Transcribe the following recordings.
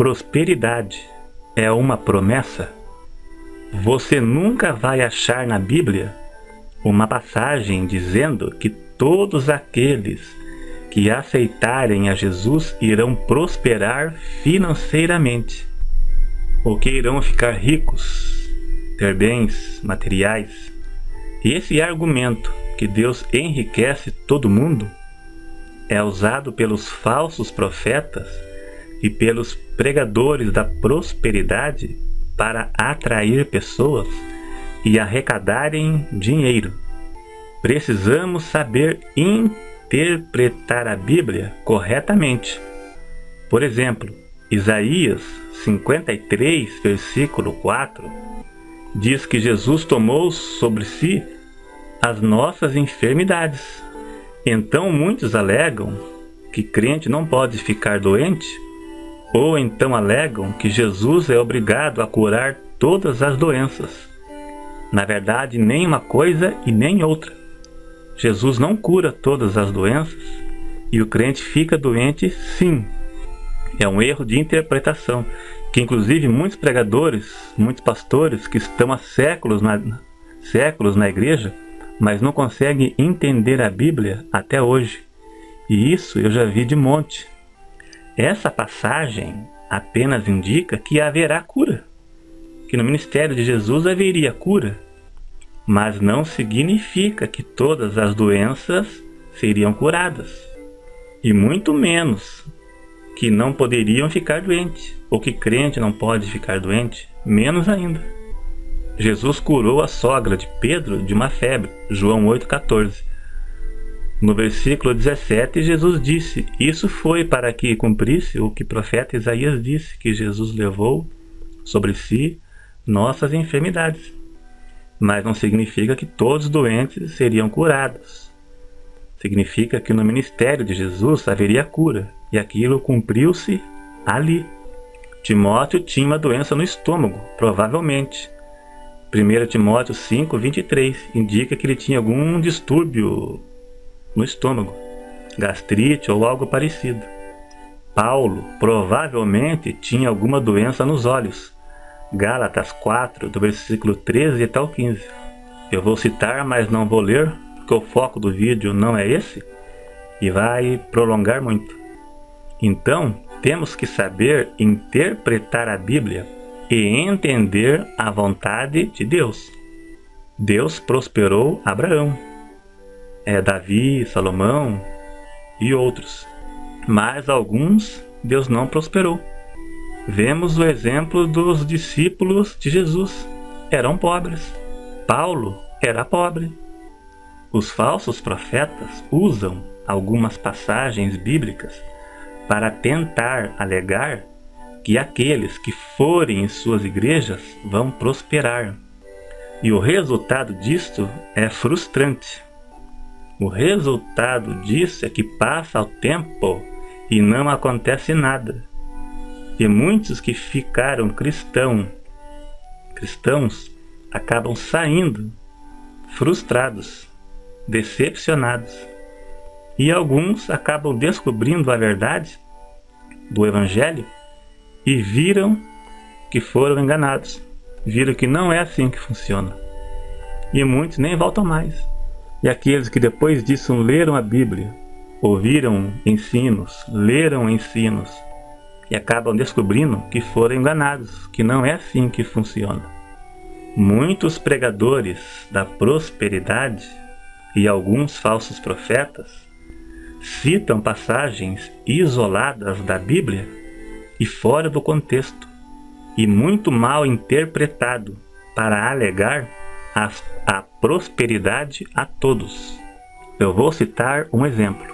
prosperidade é uma promessa? Você nunca vai achar na Bíblia uma passagem dizendo que todos aqueles que aceitarem a Jesus irão prosperar financeiramente, ou que irão ficar ricos, ter bens materiais. Esse argumento que Deus enriquece todo mundo é usado pelos falsos profetas e pelos pregadores da prosperidade para atrair pessoas e arrecadarem dinheiro. Precisamos saber interpretar a Bíblia corretamente. Por exemplo, Isaías 53, versículo 4, diz que Jesus tomou sobre si as nossas enfermidades. Então muitos alegam que crente não pode ficar doente, ou então alegam que Jesus é obrigado a curar todas as doenças. Na verdade, nem uma coisa e nem outra. Jesus não cura todas as doenças e o crente fica doente sim. É um erro de interpretação que inclusive muitos pregadores, muitos pastores que estão há séculos na igreja, mas não conseguem entender a Bíblia até hoje. E isso eu já vi de monte. Essa passagem apenas indica que haverá cura, que no ministério de Jesus haveria cura, mas não significa que todas as doenças seriam curadas, e muito menos que não poderiam ficar doentes, ou que crente não pode ficar doente, menos ainda. Jesus curou a sogra de Pedro de uma febre, João 8,14. No versículo 17, Jesus disse: isso foi para que cumprisse o que o profeta Isaías disse, que Jesus levou sobre si nossas enfermidades. Mas não significa que todos os doentes seriam curados. Significa que no ministério de Jesus haveria cura, e aquilo cumpriu-se ali. Timóteo tinha uma doença no estômago, provavelmente. 1 Timóteo 5:23 indica que ele tinha algum distúrbio no estômago, gastrite ou algo parecido. Paulo provavelmente tinha alguma doença nos olhos. Gálatas 4, do versículo 13 até o 15. Eu vou citar, mas não vou ler, porque o foco do vídeo não é esse, e vai prolongar muito. Então, temos que saber interpretar a Bíblia e entender a vontade de Deus. Deus prosperou Abraão, Davi, Salomão e outros, mas alguns Deus não prosperou. Vemos o exemplo dos discípulos de Jesus. Eram pobres. Paulo era pobre. Os falsos profetas usam algumas passagens bíblicas para tentar alegar que aqueles que forem em suas igrejas vão prosperar. E o resultado disto é frustrante. O resultado disso é que passa o tempo e não acontece nada. E muitos que ficaram cristãos acabam saindo frustrados, decepcionados. E alguns acabam descobrindo a verdade do Evangelho e viram que foram enganados. Viram que não é assim que funciona. E muitos nem voltam mais. E aqueles que depois disso leram a Bíblia, ouviram ensinos, leram ensinos, e acabam descobrindo que foram enganados, que não é assim que funciona. Muitos pregadores da prosperidade e alguns falsos profetas citam passagens isoladas da Bíblia e fora do contexto, e muito mal interpretado para alegar a prosperidade a todos. Eu vou citar um exemplo.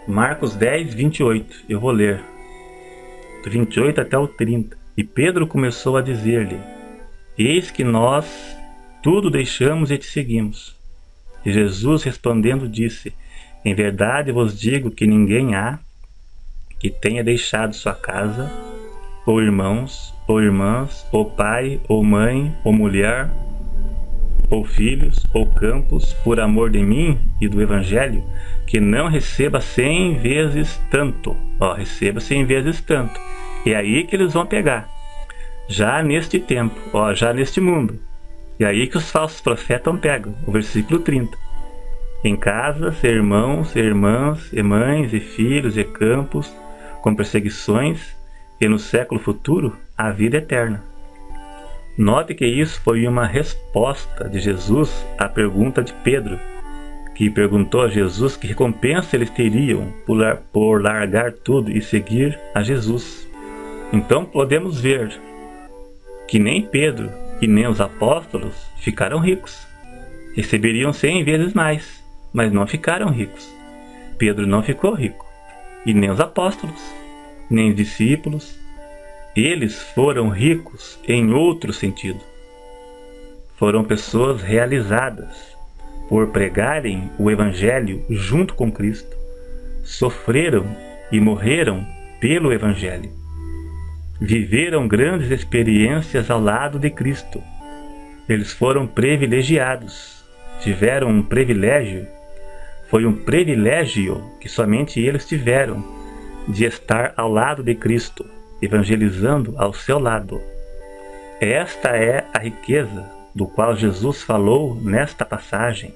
Marcos 10, 28. Eu vou ler do 28 até o 30. E Pedro começou a dizer-lhe: eis que nós tudo deixamos e te seguimos. E Jesus respondendo disse: em verdade vos digo que ninguém há que tenha deixado sua casa, ou irmãos, ou irmãs, ou pai, ou mãe, ou mulher, ou filhos, ou campos, por amor de mim e do Evangelho, que não receba 100 vezes tanto. Receba 100 vezes tanto. É aí que eles vão pegar. Já neste tempo, já neste mundo. E aí que os falsos profetas pegam. O versículo 30. Em casas, irmãos, irmãs, e mães, e filhos, e campos, com perseguições, e no século futuro, a vida eterna. Note que isso foi uma resposta de Jesus à pergunta de Pedro, que perguntou a Jesus que recompensa eles teriam por largar tudo e seguir a Jesus. Então podemos ver que nem Pedro e nem os apóstolos ficaram ricos. Receberiam 100 vezes mais, mas não ficaram ricos. Pedro não ficou rico, e nem os apóstolos, nem os discípulos. Eles foram ricos em outro sentido. Foram pessoas realizadas por pregarem o Evangelho junto com Cristo. Sofreram e morreram pelo Evangelho. Viveram grandes experiências ao lado de Cristo. Eles foram privilegiados, tiveram um privilégio. Foi um privilégio que somente eles tiveram de estar ao lado de Cristo, evangelizando ao seu lado. Esta é a riqueza do qual Jesus falou nesta passagem.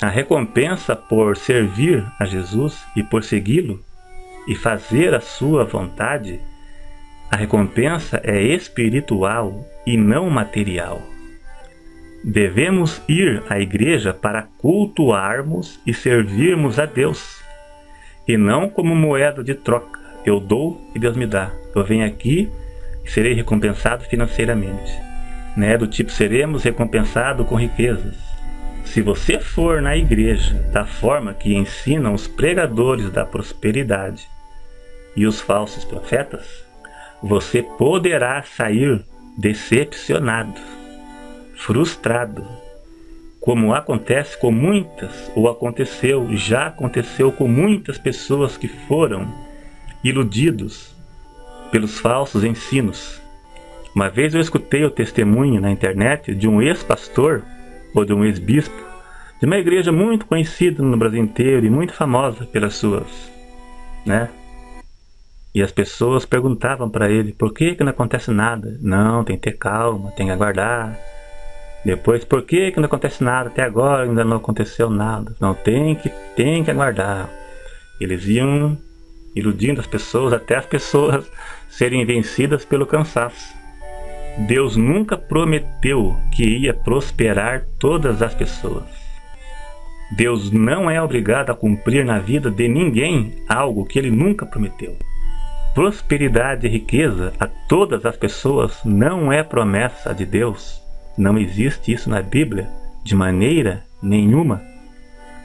A recompensa por servir a Jesus e por segui-lo e fazer a sua vontade, a recompensa é espiritual e não material. Devemos ir à igreja para cultuarmos e servirmos a Deus, e não como moeda de troca. Eu dou e Deus me dá. Eu venho aqui e serei recompensado financeiramente. Do tipo, seremos recompensados com riquezas. Se você for na igreja da forma que ensinam os pregadores da prosperidade e os falsos profetas, você poderá sair decepcionado, frustrado, como acontece com muitas, ou já aconteceu com muitas pessoas que foram iludidos pelos falsos ensinos. Uma vez eu escutei o testemunho na internet de um ex-pastor ou de um ex-bispo de uma igreja muito conhecida no Brasil inteiro e muito famosa pelas suas, E as pessoas perguntavam para ele, por que não acontece nada? Não, tem que ter calma, tem que aguardar. Depois, por que não acontece nada? Até agora ainda não aconteceu nada. Não, tem que aguardar. Eles iam iludindo as pessoas até as pessoas serem vencidas pelo cansaço. Deus nunca prometeu que ia prosperar todas as pessoas. Deus não é obrigado a cumprir na vida de ninguém algo que Ele nunca prometeu. Prosperidade e riqueza a todas as pessoas não é promessa de Deus. Não existe isso na Bíblia de maneira nenhuma.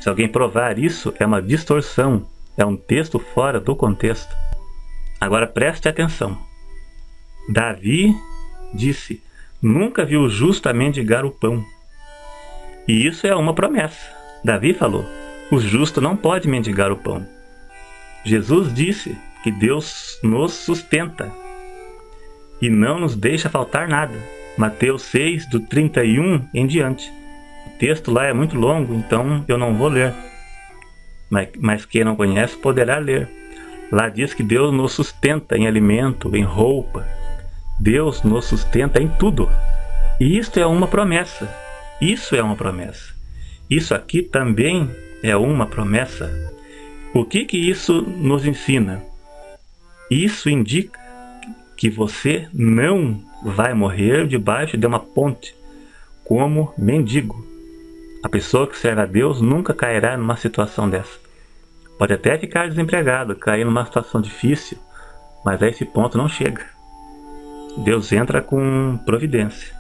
Se alguém provar isso, é uma distorção, é um texto fora do contexto. Agora preste atenção. Davi disse, nunca vi o justo a mendigar o pão. E isso é uma promessa. Davi falou, o justo não pode mendigar o pão. Jesus disse que Deus nos sustenta e não nos deixa faltar nada. Mateus 6, do 31 em diante. O texto lá é muito longo, então eu não vou ler. Mas quem não conhece poderá ler. Lá diz que Deus nos sustenta em alimento, em roupa. Deus nos sustenta em tudo. E isto é uma promessa. Isso é uma promessa. Isso aqui também é uma promessa. O que isso nos ensina? Isso indica que você não vai morrer debaixo de uma ponte como mendigo. A pessoa que serve a Deus nunca cairá numa situação dessa. Pode até ficar desempregado, cair numa situação difícil, mas a esse ponto não chega. Deus entra com providência.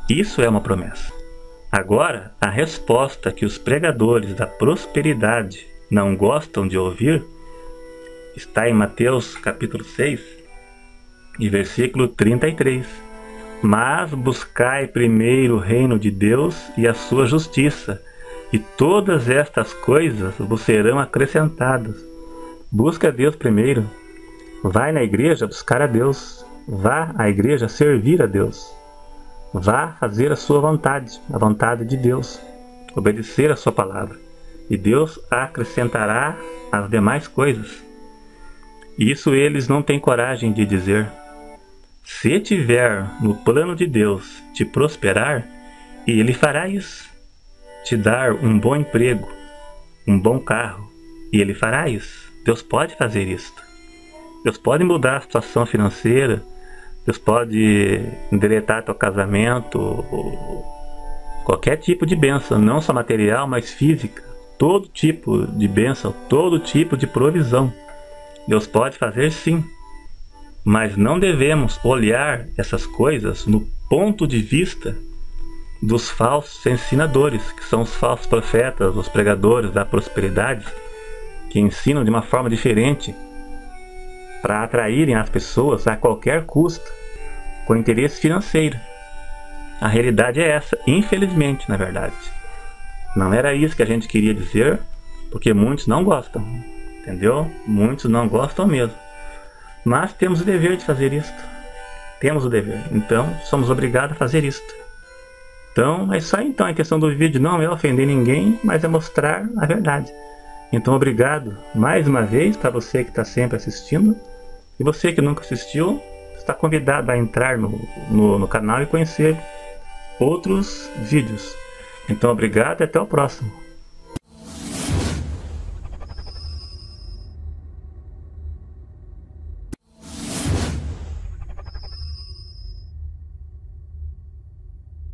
Isso é uma promessa. Agora, a resposta que os pregadores da prosperidade não gostam de ouvir está em Mateus capítulo 6 e versículo 33. Mas buscai primeiro o reino de Deus e a sua justiça, e todas estas coisas vos serão acrescentadas. Busca a Deus primeiro. Vai na igreja buscar a Deus. Vá à igreja servir a Deus. Vá fazer a sua vontade, a vontade de Deus. Obedecer a sua palavra. E Deus acrescentará as demais coisas. Isso eles não têm coragem de dizer. Se tiver no plano de Deus te prosperar, Ele fará isso. Te dar um bom emprego, um bom carro, e Ele fará isso. Deus pode fazer isso. Deus pode mudar a situação financeira, Deus pode endireitar teu casamento, qualquer tipo de bênção, não só material, mas física. Todo tipo de bênção, todo tipo de provisão. Deus pode fazer sim. Mas não devemos olhar essas coisas no ponto de vista dos falsos ensinadores, que são os falsos profetas, os pregadores da prosperidade, que ensinam de uma forma diferente para atraírem as pessoas a qualquer custo, com interesse financeiro. A realidade é essa, infelizmente, na verdade. Não era isso que a gente queria dizer, porque muitos não gostam, entendeu? Muitos não gostam mesmo. Mas temos o dever de fazer isto. Temos o dever. Então, somos obrigados a fazer isto. Então, é isso aí. Então, a questão do vídeo não é ofender ninguém, mas é mostrar a verdade. Então, obrigado mais uma vez para você que está sempre assistindo. E você que nunca assistiu, está convidado a entrar no canal e conhecer outros vídeos. Então, obrigado e até o próximo.